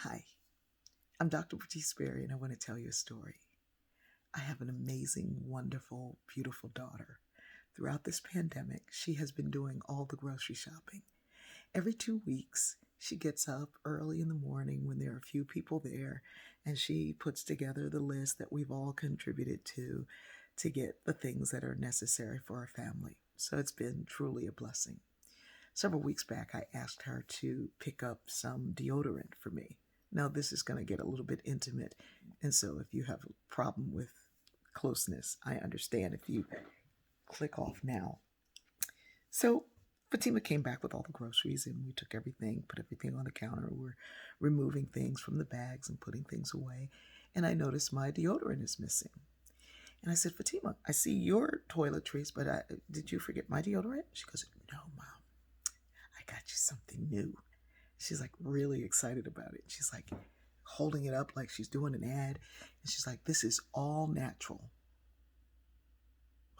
Hi, I'm Dr. Bertice Berry, and I want to tell you a story. I have an amazing, wonderful, beautiful daughter. Throughout this pandemic, she has been doing all the grocery shopping. Every 2 weeks, she gets up early in the morning when there are a few people there, and she puts together the list that we've all contributed to get the things that are necessary for our family. So it's been truly a blessing. Several weeks back, I asked her to pick up some deodorant for me. Now, this is going to get a little bit intimate, and so if you have a problem with closeness, I understand if you click off now. So, Fatima came back with all the groceries, and we took everything, put everything on the counter. We're removing things from the bags and putting things away. And I noticed my deodorant is missing. And I said, Fatima, I see your toiletries, but did you forget my deodorant? She goes, No, Mom, I got you something new. She's like really excited about it. She's like holding it up like she's doing an ad. And she's like, This is all natural.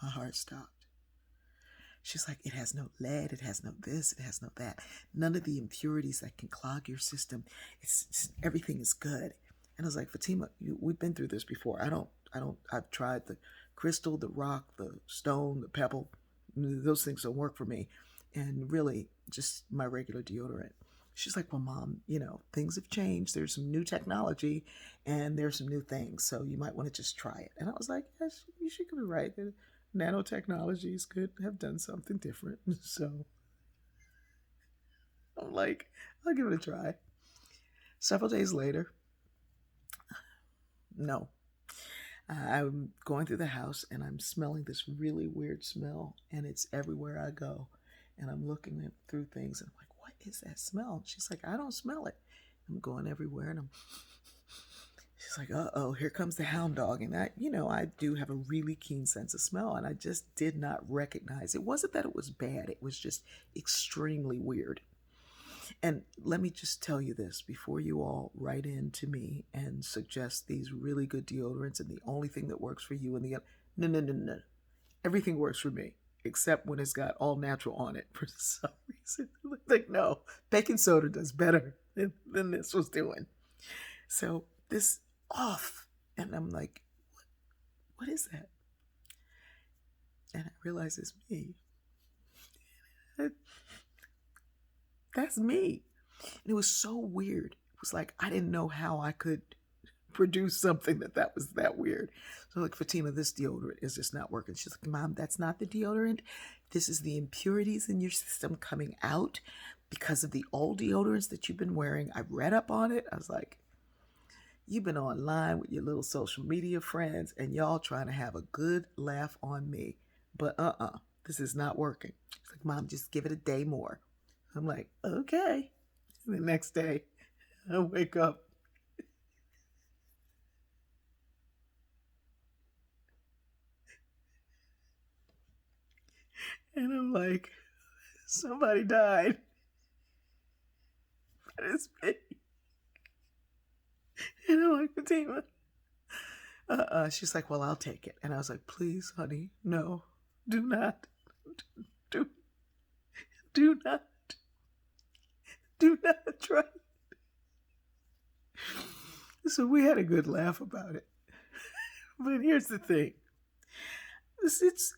My heart stopped. She's like, It has no lead, it has no this, it has no that. None of the impurities that can clog your system. Everything is good. And I was like, Fatima, we've been through this before. I've tried the crystal, the rock, the stone, the pebble. Those things don't work for me. And really, just my regular deodorant. She's like, Well, Mom, things have changed. There's some new technology and there's some new things. So you might want to just try it. And I was like, Yes, she could be right. The nanotechnologies could have done something different. So I'm like, I'll give it a try. Several days later, no. I'm going through the house and I'm smelling this really weird smell, and it's everywhere I go. And I'm looking through things and I'm like, What is that smell? She's like, I don't smell it. I'm going everywhere and she's like, oh, here comes the hound dog. And I do have a really keen sense of smell, and I just did not recognize. It wasn't that it was bad, it was just extremely weird. And let me just tell you this before you all write in to me and suggest these really good deodorants and the only thing that works for you and the other. No, no, no, no. Everything works for me except when it's got all natural on it for some reason. Like, no, baking soda does better than this was doing. So this off. And I'm like, what is that? And I realize it's me. That's me. And it was so weird. It was like I didn't know how I could produce something that was that weird. So like, Fatima, this deodorant is just not working. She's like, Mom, that's not the deodorant. This is the impurities in your system coming out because of the old deodorants that you've been wearing. I read up on it. I was like, You've been online with your little social media friends and y'all trying to have a good laugh on me. But this is not working. She's like, Mom, just give it a day more. I'm like, okay. And the next day, I wake up and I'm like, somebody died. But it's me. And I'm like, Fatima. She's like, Well, I'll take it. And I was like, Please, honey, no, do not. Do, do not. Do not try. So we had a good laugh about it. But here's the thing. It's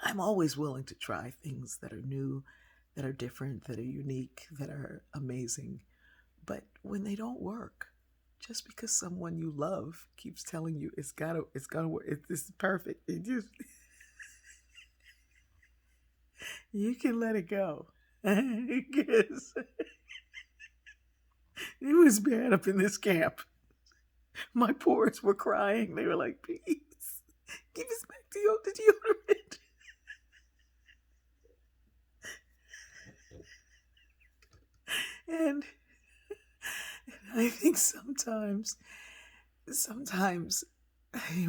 I'm always willing to try things that are new, that are different, that are unique, that are amazing. But when they don't work, just because someone you love keeps telling you it's gonna work, this is perfect, you can let it go. Because it was bad up in this camp. My pores were crying. They were like, Please, give us back the deodorant. And I think sometimes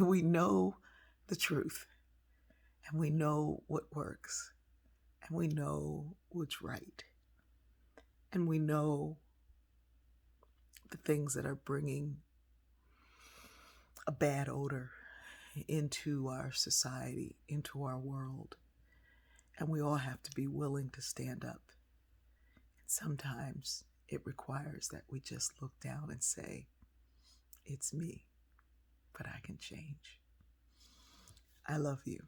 we know the truth, and we know what works, and we know what's right, and we know the things that are bringing a bad odor into our society, into our world. And we all have to be willing to stand up. And sometimes It requires that we just look down and say, it's me, but I can change. I love you.